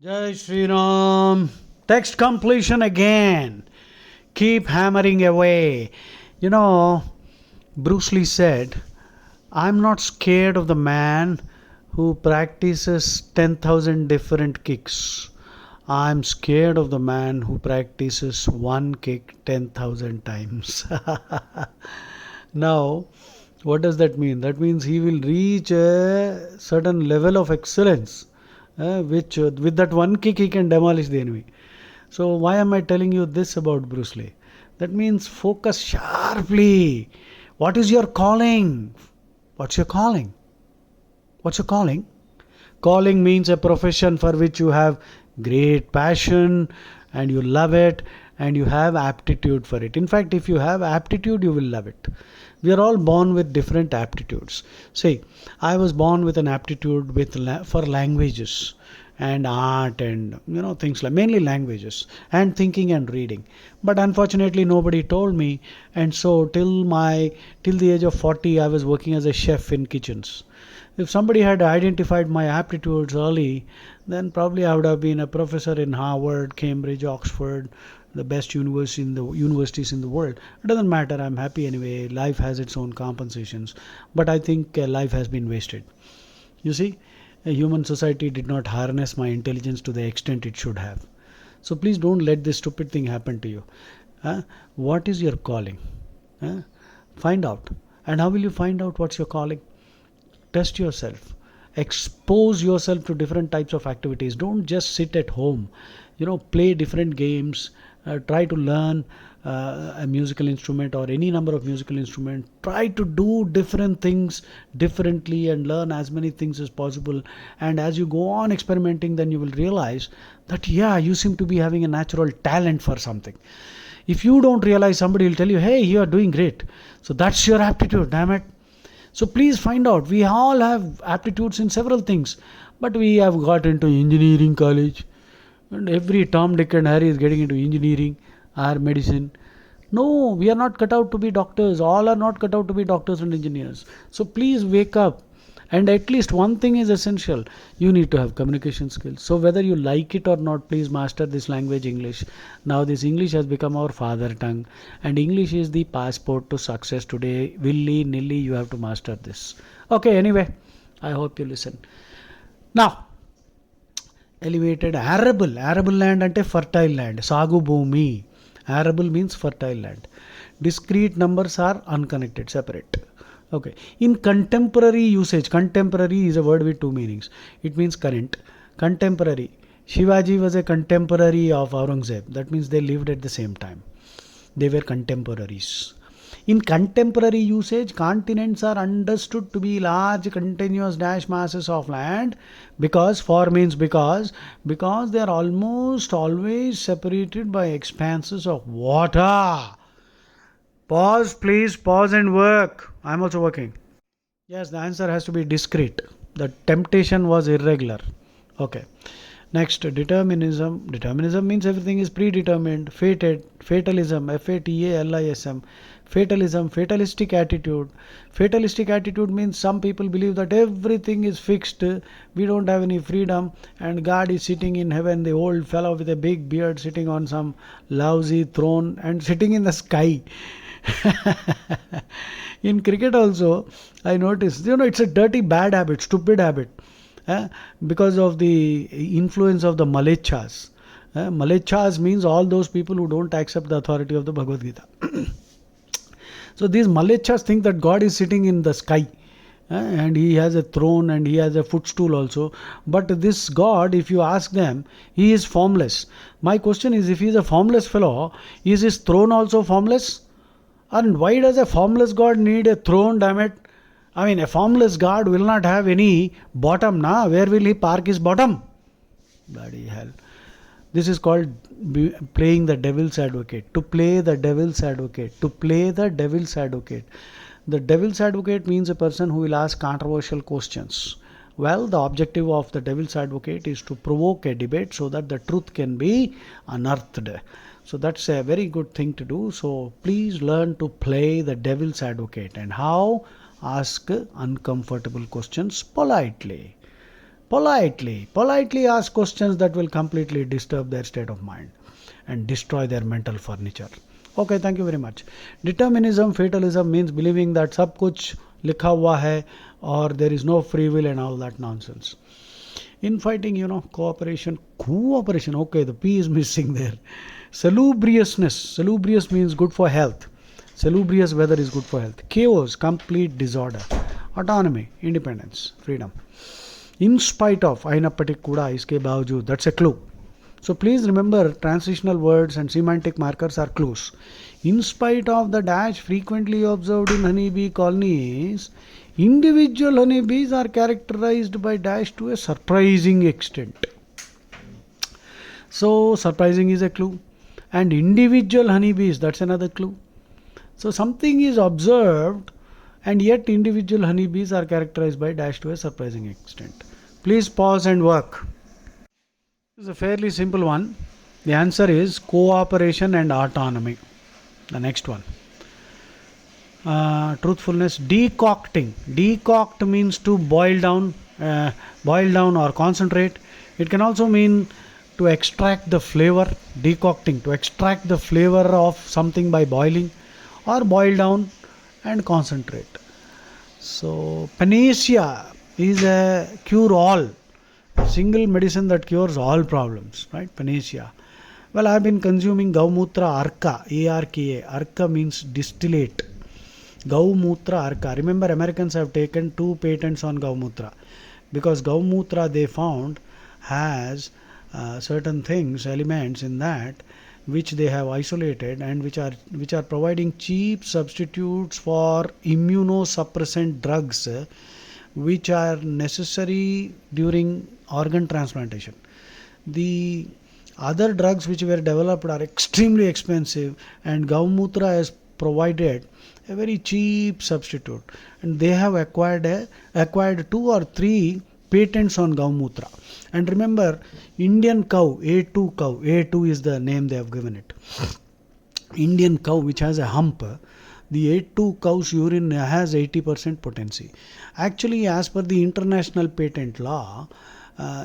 Jai Shri Ram. Text completion again. Keep hammering away. You know, Bruce Lee said, I'm not scared of the man who practices 10,000 different kicks. I'm scared of the man who practices one kick 10,000 times. Now, what does that mean? That means he will reach a certain level of excellence, which with that one kick he can demolish the enemy. So, why am I telling you this about Bruce Lee? That means focus sharply. What is your calling? What's your calling? What's your calling? Calling means a profession for which you have great passion and you love it and you have aptitude for it. In fact, if you have aptitude, you will love it. We are all born with different aptitudes. See, I was born with an aptitude for languages and art and things like mainly languages and thinking and reading. But unfortunately, nobody told me, and so till the age of 40, I was working as a chef in kitchens. If somebody had identified my aptitudes early, then probably I would have been a professor in Harvard, Cambridge, Oxford, the best universities in the world. It doesn't matter. I'm happy anyway. Life has its own compensations, but I think life has been wasted. You see, a human society did not harness my intelligence to the extent it should have. So please don't let this stupid thing happen to you. What is your calling? Find out. And how will you find out what's your calling? Test yourself. Expose yourself to different types of activities. Don't just sit at home. Play different games. Try to learn a musical instrument or any number of musical instruments. Try to do different things differently and learn as many things as possible. And as you go on experimenting, then you will realize that you seem to be having a natural talent for something. If you don't realize, somebody will tell you, hey, you are doing great. So that's your aptitude, damn it. So please find out. We all have aptitudes in several things, but we have got into engineering college, and every Tom, Dick, and Harry is getting into engineering or medicine. No, we are not cut out to be doctors. All are not cut out to be doctors and engineers. So please wake up. And at least one thing is essential. You need to have communication skills. So whether you like it or not, please master this language, English. Now this English has become our father tongue. And English is the passport to success today. Willy-nilly, you have to master this. Okay, anyway, I hope you listen. Now, elevated arable land ante fertile land, sagu bhumi. Arable means fertile land. Discrete numbers are unconnected, separate. Okay. In contemporary usage, contemporary is a word with two meanings. It means current. Contemporary. Shivaji was a contemporary of Aurangzeb. That means they lived at the same time. They were contemporaries. In contemporary usage, continents are understood to be large continuous dash masses of land because they are almost always separated by expanses of water. Pause, please, pause and work. I'm also working. Yes, the answer has to be discrete. The temptation was irregular. Okay. Next, determinism. Determinism means everything is predetermined, fated, fatalism, Fatalism, fatalism, fatalistic attitude. Fatalistic attitude means some people believe that everything is fixed, we don't have any freedom, and God is sitting in heaven, the old fellow with a big beard sitting on some lousy throne and sitting in the sky. In cricket also, I noticed, it's a dirty, bad habit, stupid habit. Because of the influence of the Malechas. Malechas means all those people who don't accept the authority of the Bhagavad Gita. So these Malechas think that God is sitting in the sky. And he has a throne and he has a footstool also. But this God, if you ask them, he is formless. My question is, if he is a formless fellow, is his throne also formless? And why does a formless God need a throne, damn it? I mean, a formless God will not have any bottom, na? Where will he park his bottom? Bloody hell. This is called playing the devil's advocate. To play the devil's advocate. To play the devil's advocate. The devil's advocate means a person who will ask controversial questions. Well, the objective of the devil's advocate is to provoke a debate so that the truth can be unearthed. So that's a very good thing to do. So please learn to play the devil's advocate. And how? Ask uncomfortable questions politely. Politely ask questions that will completely disturb their state of mind and destroy their mental furniture. Okay, thank you very much. Determinism, fatalism means believing that sab kuch likha hua hai or there is no free will and all that nonsense. Infighting, cooperation, okay, the P is missing there. Salubrious means good for health. Salubrious weather is good for health. Chaos, complete disorder. Autonomy, independence, freedom. In spite of, ainapati kuda, iske bawjood, that's a clue. So please remember, transitional words and semantic markers are clues. In spite of the dash frequently observed in honeybee colonies, individual honeybees are characterized by dash to a surprising extent. So surprising is a clue. And individual honeybees, that's another clue. So something is observed and yet individual honeybees are characterized by dash to a surprising extent. Please pause and work. This is a fairly simple one. The answer is cooperation and autonomy. The next one. Truthfulness, decocting. Decoct means to boil down or concentrate. It can also mean to extract the flavor. Decocting, to extract the flavor of something by boiling, or boil down and concentrate. So panacea is a cure-all, a single medicine that cures all problems, right? Panacea. Well, I have been consuming Gaumutra Arka, A-R-K-A. Arka means distillate. Gaumutra Arka. Remember, Americans have taken 2 patents on Gaumutra because Gaumutra they found has certain things, elements in that which they have isolated and which are providing cheap substitutes for immunosuppressant drugs which are necessary during organ transplantation. The other drugs which were developed are extremely expensive, and Gaumutra has provided a very cheap substitute, and they have acquired 2 or 3 patents on Gaumutra. And remember, Indian cow, A2 is the name they have given it. Indian cow which has a hump, the A2 cow's urine has 80% potency. Actually, as per the international patent law,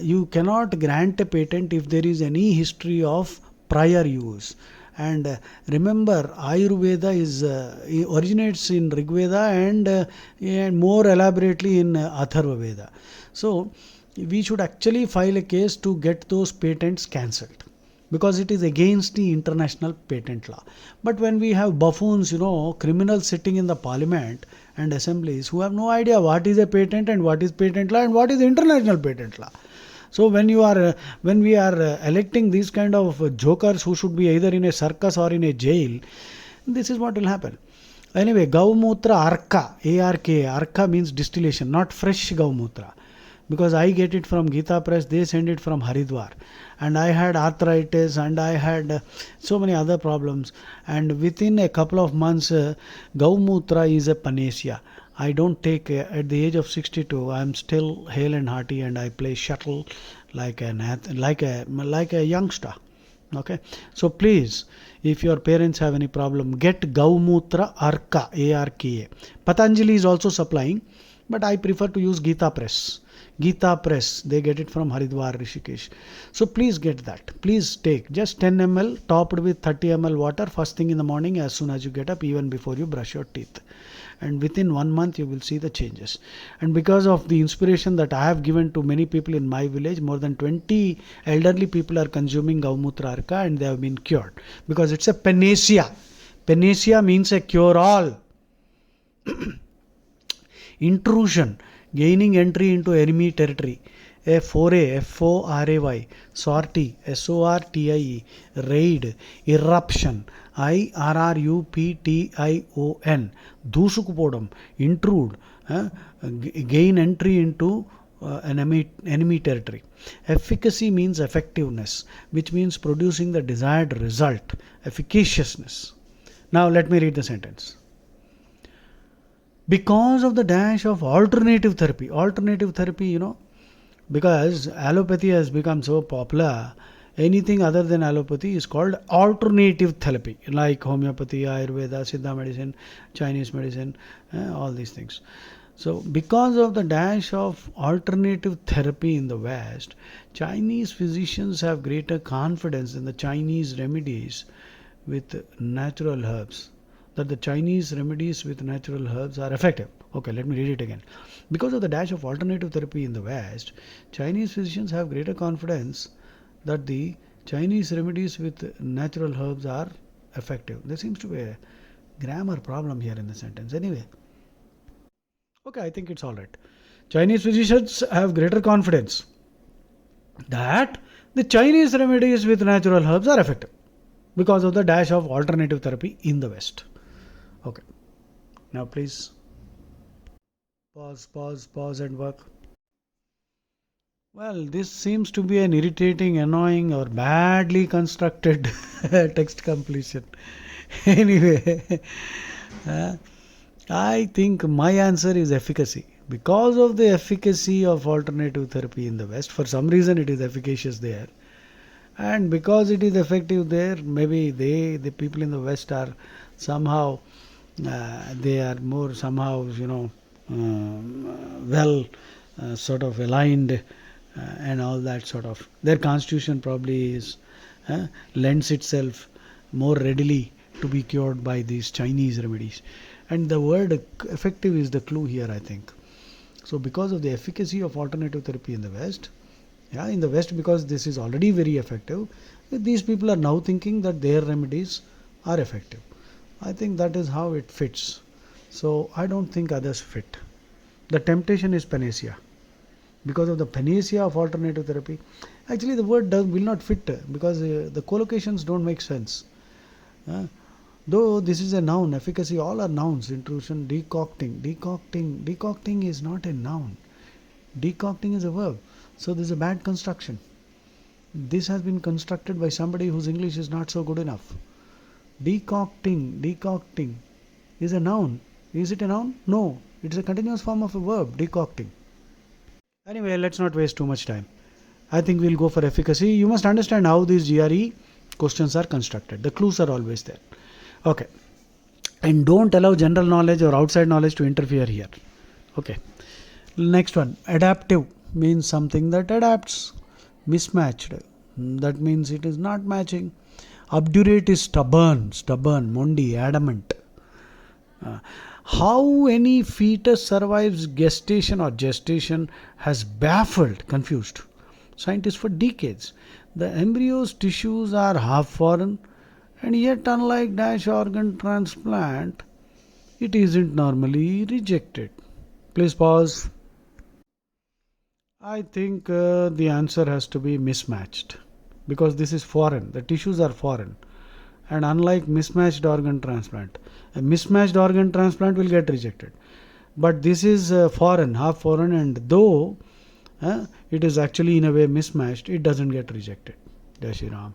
you cannot grant a patent if there is any history of prior use. And remember, Ayurveda originates in Rigveda and more elaborately in Atharva Veda. So we should actually file a case to get those patents cancelled because it is against the international patent law. But when we have buffoons, criminals sitting in the parliament and assemblies who have no idea what is a patent and what is patent law and what is international patent law. So when we are electing these kind of jokers who should be either in a circus or in a jail, this is what will happen. Anyway, Gaumutra Arka, A-R-K, Arka means distillation, not fresh Gaumutra. Because I get it from Gita Press, they send it from Haridwar. And I had arthritis and I had so many other problems. And within a couple of months, Gaumutra is a panacea. I don't take, at the age of 62, I am still hale and hearty and I play shuttle like a youngster. Okay. So please, if your parents have any problem, get Gaumutra Arka, A-R-K-A. Patanjali is also supplying, but I prefer to use Gita Press. Gita Press, they get it from Haridwar, Rishikesh. So please get that. Please take just 10 ml topped with 30 ml water first thing in the morning as soon as you get up, even before you brush your teeth. And within 1 month you will see the changes. And because of the inspiration that I have given to many people in my village, more than 20 elderly people are consuming Gaumutra Arka and they have been cured. Because it's a panacea. Panacea means a cure-all. Intrusion, gaining entry into enemy territory. A foray, F-O-R-A-Y. Sortie, S-O-R-T-I-E. Raid, irruption, I-R-R-U-P-T-I-O-N. Dusukupodam, intrude, gain entry into enemy territory. Efficacy means effectiveness, which means producing the desired result. Efficaciousness. Now let me read the sentence. Because of the dash of alternative therapy, because allopathy has become so popular, anything other than allopathy is called alternative therapy, like homeopathy, Ayurveda, Siddha medicine, Chinese medicine, all these things. So, because of the dash of alternative therapy in the West, Chinese physicians have greater confidence in the Chinese remedies with natural herbs. That the Chinese remedies with natural herbs are effective. Okay, let me read it again. Because of the dash of alternative therapy in the West, Chinese physicians have greater confidence that the Chinese remedies with natural herbs are effective. There seems to be a grammar problem here in the sentence. Anyway, okay, I think it's all right. Chinese physicians have greater confidence that the Chinese remedies with natural herbs are effective because of the dash of alternative therapy in the West. Okay, now please pause and work. Well, this seems to be an irritating, annoying, or badly constructed text completion. Anyway, uh, I think my answer is efficacy. Because of the efficacy of alternative therapy in the West, for some reason it is efficacious there. And because it is effective there, maybe the people in the West are somehow, they are more somehow, well, sort of aligned and all that sort of. Their constitution probably is lends itself more readily to be cured by these Chinese remedies. And the word effective is the clue here, I think. So, because of the efficacy of alternative therapy in the West, yeah, in the West, because this is already very effective, these people are now thinking that their remedies are effective. I think that is how it fits. So, I don't think others fit. The temptation is panacea. Because of the panacea of alternative therapy, actually the word will not fit because the collocations don't make sense. Uh, Though this is a noun, efficacy, all are nouns. Intrusion, decocting is not a noun. Decocting is a verb. So this is a bad construction. This has been constructed by somebody whose English is not so good enough. Decocting is a noun. Is it a noun? No. It is a continuous form of a verb, decocting. Anyway, let's not waste too much time. I think we'll go for efficacy. You must understand how these GRE questions are constructed. The clues are always there. Okay. And don't allow general knowledge or outside knowledge to interfere here. Okay. Next one. Adaptive means something that adapts. Mismatched. That means it is not matching. Obdurate is stubborn, mondi, adamant. How any fetus survives gestation has baffled, confused scientists for decades. The embryo's tissues are half foreign, and yet, unlike dash organ transplant, it isn't normally rejected. Please pause. I think the answer has to be mismatched because this is foreign. The tissues are foreign. And unlike mismatched organ transplant, a mismatched organ transplant will get rejected. But this is foreign, half foreign, and though it is actually in a way mismatched, it doesn't get rejected. Jai Shri Ram.